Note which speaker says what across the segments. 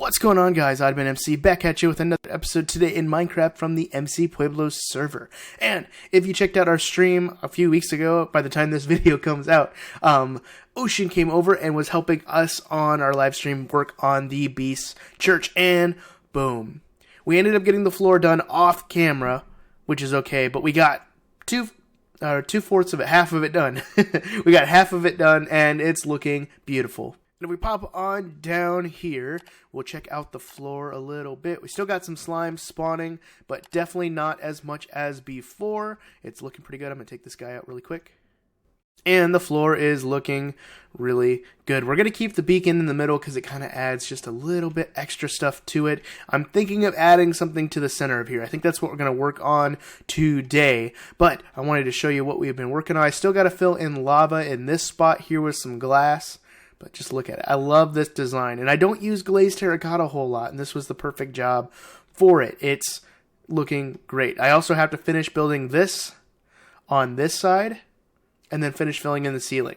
Speaker 1: What's going on, guys? OddManMC back at you with another episode today in Minecraft from the MCPueblo server. And if you checked out our stream a few weeks ago, by the time this video comes out, Ocean came over and was helping us on our live stream work on the Beast Church, and boom. We ended up getting the floor done off camera, which is okay, but we got two-fourths of it, half of it done. We got half of it done, and it's looking beautiful. And if we pop on down here, we'll check out the floor a little bit. We still got some slime spawning, but definitely not as much as before. It's looking pretty good. I'm going to take this guy out really quick. And the floor is looking really good. We're going to keep the beacon in the middle because it kind of adds just a little bit extra stuff to it. I'm thinking of adding something to the center of here. I think that's what we're going to work on today. But I wanted to show you what we've been working on. I still got to fill in lava in this spot here with some glass. But just look at it. I love this design. And I don't use glazed terracotta a whole lot. And this was the perfect job for it. It's looking great. I also have to finish building this on this side. And then finish filling in the ceiling.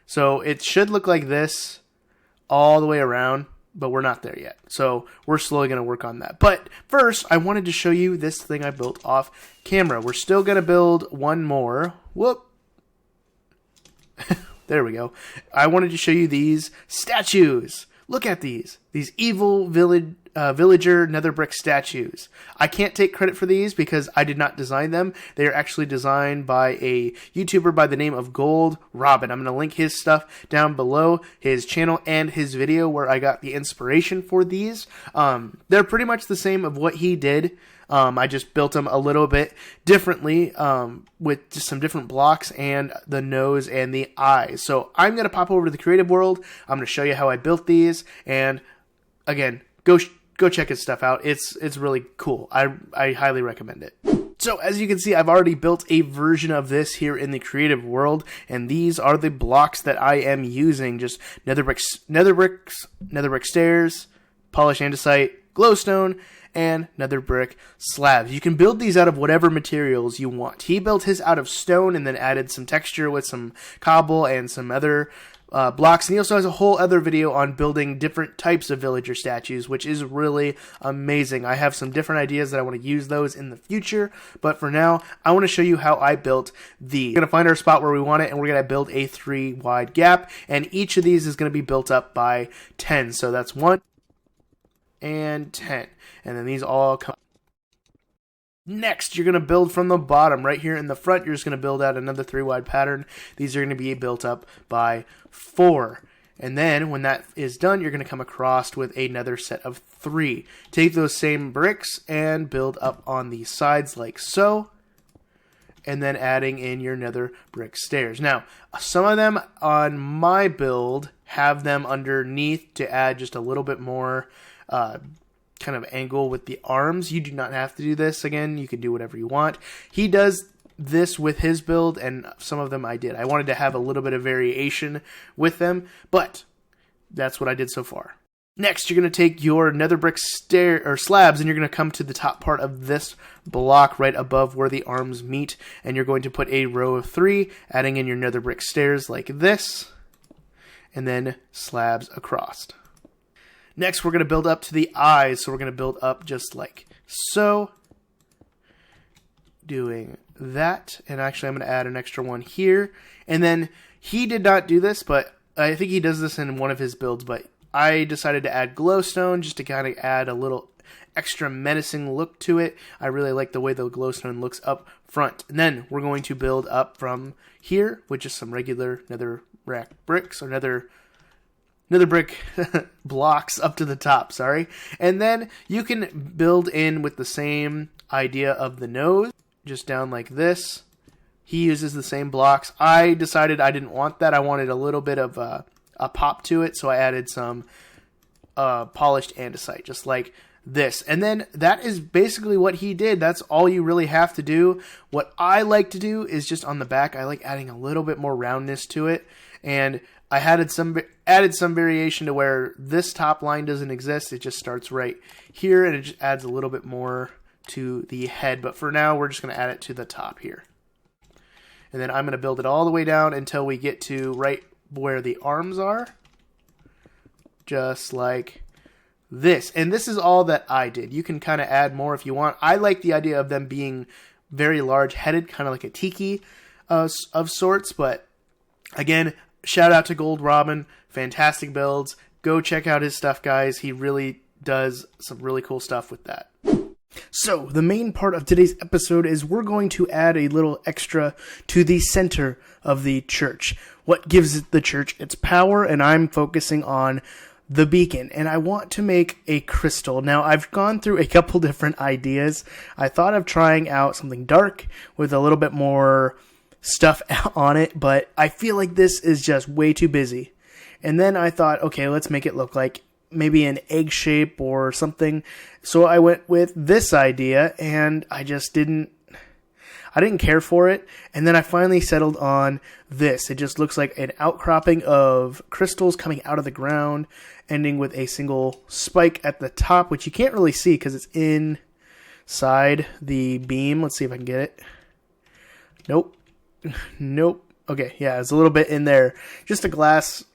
Speaker 1: So it should look like this all the way around. But we're not there yet. So we're slowly going to work on that. But first, I wanted to show you this thing I built off camera. We're still going to build one more. Whoop. There we go. I wanted to show you these statues. Look at these. These evil villager nether brick statues. I can't take credit for these because I did not design them. They are actually designed by a YouTuber by the name of Goldrobin. I'm going to link his stuff down below, his channel and his video where I got the inspiration for these. They're pretty much the same of what he did. I just built them a little bit differently with just some different blocks and the nose and the eyes. So I'm going to pop over to the creative world. I'm going to show you how I built these. And again, go check his stuff out. It's really cool. I highly recommend it. So as you can see, I've already built a version of this here in the creative world, and these are the blocks that I am using. Just nether brick stairs, polished andesite, glowstone, and nether brick slabs. You can build these out of whatever materials you want. He built his out of stone and then added some texture with some cobble and some other blocks. And he also has a whole other video on building different types of villager statues, which is really amazing. I have some different ideas that I want to use those in the future, but for now, I want to show you how I built these. We're going to find our spot where we want it, and we're going to build a 3 wide gap, and each of these is going to be built up by 10. So that's 1 and 10. And then these all come. Next, you're going to build from the bottom. Right here in the front, you're just going to build out another 3 wide pattern. These are going to be built up by 4. And then when that is done, you're going to come across with another set of 3. Take those same bricks and build up on the sides like so. And then adding in your nether brick stairs. Now, some of them on my build have them underneath to add just a little bit more kind of angle with the arms. You do not have to do this. Again, you can do whatever you want. He does this with his build, and some of them I did. I wanted to have a little bit of variation with them, but that's what I did so far. Next, you're going to take your nether brick slabs, and you're going to come to the top part of this block right above where the arms meet, and you're going to put a row of 3, adding in your nether brick stairs like this, and then slabs across. Next, we're going to build up to the eyes, so we're going to build up just like so. Doing that, and actually I'm going to add an extra one here. And then, he did not do this, but I think he does this in one of his builds, but I decided to add glowstone just to kind of add a little extra menacing look to it. I really like the way the glowstone looks up front. And then, we're going to build up from here with just some regular nether bricks, or nether brick blocks up to the top, sorry. And then you can build in with the same idea of the nose, just down like this. He uses the same blocks. I decided I didn't want that. I wanted a little bit of a pop to it, so I added some polished andesite, just like this. And then that is basically what he did. That's all you really have to do. What I like to do is just on the back, I like adding a little bit more roundness to it. And I added some variation to where this top line doesn't exist. It just starts right here, and it just adds a little bit more to the head. But for now, we're just going to add it to the top here. And then I'm going to build it all the way down until we get to right where the arms are. Just like this. And this is all that I did. You can kind of add more if you want. I like the idea of them being very large-headed, kind of like a tiki of sorts. But again, shout out to Goldrobin. Fantastic builds. Go check out his stuff, guys. He really does some really cool stuff with that. So, the main part of today's episode is we're going to add a little extra to the center of the church. What gives the church its power, and I'm focusing on the beacon. And I want to make a crystal. Now, I've gone through a couple different ideas. I thought of trying out something dark with a little bit more stuff on it, but I feel like this is just way too busy. And then I thought, okay, let's make it look like maybe an egg shape or something. So I went with this idea, and I didn't care for it. And then I finally settled on this. It just looks like an outcropping of crystals coming out of the ground, ending with a single spike at the top, which you can't really see because it's inside the beam. Let's see if I can get it. Nope. Nope. Okay, yeah, it's a little bit in there. Just a glass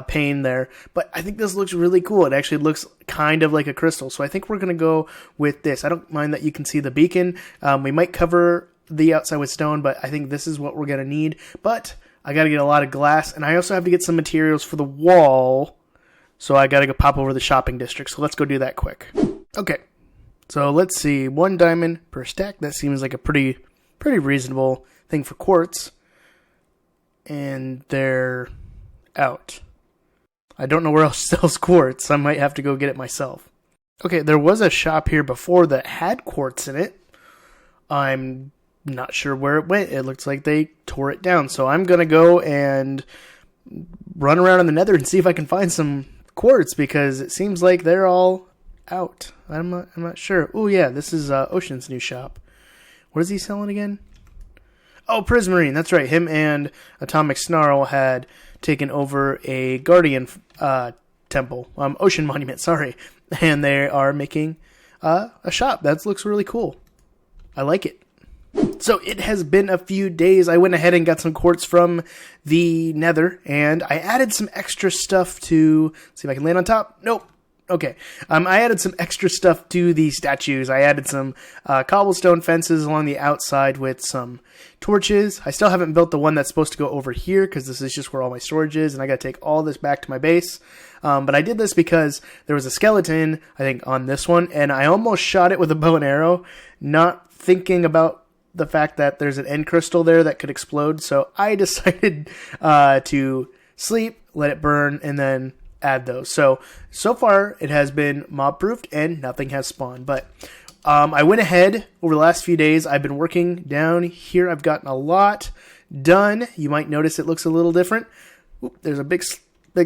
Speaker 1: pane there, but I think this looks really cool. It actually looks kind of like a crystal, so I think we're going to go with this. I don't mind that you can see the beacon. We might cover the outside with stone, but I think this is what we're going to need. But I got to get a lot of glass, and I also have to get some materials for the wall, so I got to go pop over the shopping district. So let's go do that quick. Okay, so let's see. 1 diamond per stack. That seems like a pretty reasonable thing for quartz, and they're out. I don't know where else sells quartz. I might have to go get it myself. Okay, there was a shop here before that had quartz in it. I'm not sure where it went. It looks like they tore it down. So I'm going to go and run around in the nether and see if I can find some quartz, because it seems like they're all out. I'm not sure. Oh yeah, this is Ocean's new shop. What is he selling again? Oh, Prismarine. That's right. Him and Atomic Snarl had taken over a Guardian temple, Ocean Monument, sorry, and they are making a shop. That looks really cool. I like it. So it has been a few days. I went ahead and got some quartz from the nether, and I added some extra stuff to, see if I can land on top. Nope. Okay. I added some extra stuff to the statues. I added some cobblestone fences along the outside with some torches. I still haven't built the one that's supposed to go over here, because this is just where all my storage is, and I got to take all this back to my base. But I did this because there was a skeleton, I think, on this one, and I almost shot it with a bow and arrow, not thinking about the fact that there's an end crystal there that could explode. So I decided to sleep, let it burn, and then add those. So far it has been mob proofed and nothing has spawned. But I went ahead over the last few days. I've been working down here. I've gotten a lot done. You might notice it looks a little different. Oop, there's a big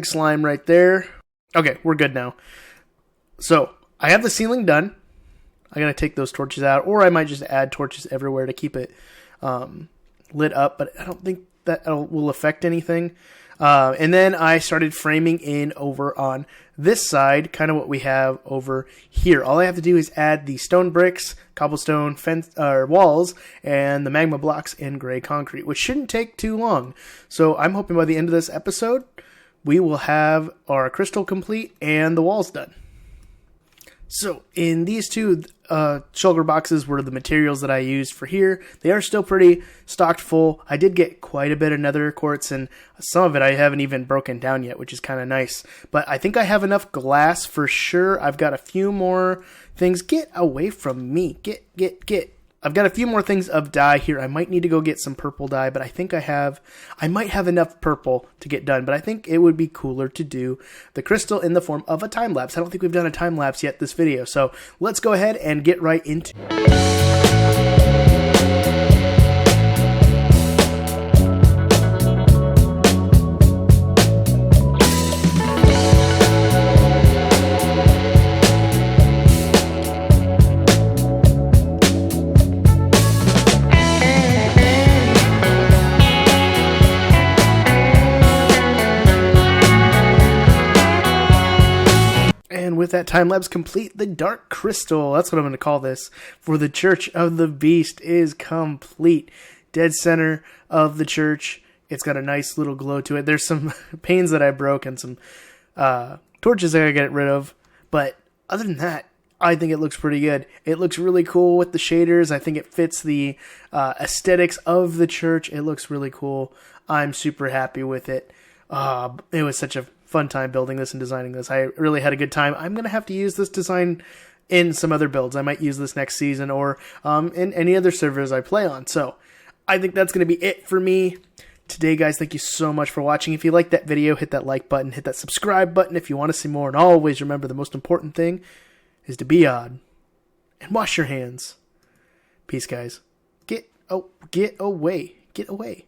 Speaker 1: slime right there. Okay, we're good now. So I have the ceiling done. I gotta take those torches out, or I might just add torches everywhere to keep it lit up, but I don't think that will affect anything. And then I started framing in over on this side, kind of what we have over here. All I have to do is add the stone bricks, cobblestone fence walls, and the magma blocks in gray concrete, which shouldn't take too long. So I'm hoping by the end of this episode, we will have our crystal complete and the walls done. So in these two shulker boxes were the materials that I used for here. They are still pretty stocked full. I did get quite a bit of nether quartz, and some of it I haven't even broken down yet, which is kind of nice. But I think I have enough glass for sure. I've got a few more things. Get away from me. Get. I've got a few more things of dye here. I might need to go get some purple dye, but I think I might have enough purple to get done, but I think it would be cooler to do the crystal in the form of a time lapse. I don't think we've done a time lapse yet this video, so let's go ahead and get right into it. With that time lapse complete, the dark crystal, that's what I'm going to call this, for the Church of the Beast is complete. Dead center of the church. It's got a nice little glow to it. There's some panes that I broke and some torches I gotta get rid of, but other than that, I think it looks pretty good. It looks really cool with the shaders. I think it fits the aesthetics of the church. It looks really cool. I'm super happy with it. It was such a fun time building this and designing this. I really had a good time. I'm going to have to use this design in some other builds. I might use this next season or in any other servers I play on. So I think that's going to be it for me today, guys. Thank you so much for watching. If you liked that video, hit that like button, hit that subscribe button if you want to see more. And always remember, the most important thing is to be odd and wash your hands. Peace, guys. Get away. Get away.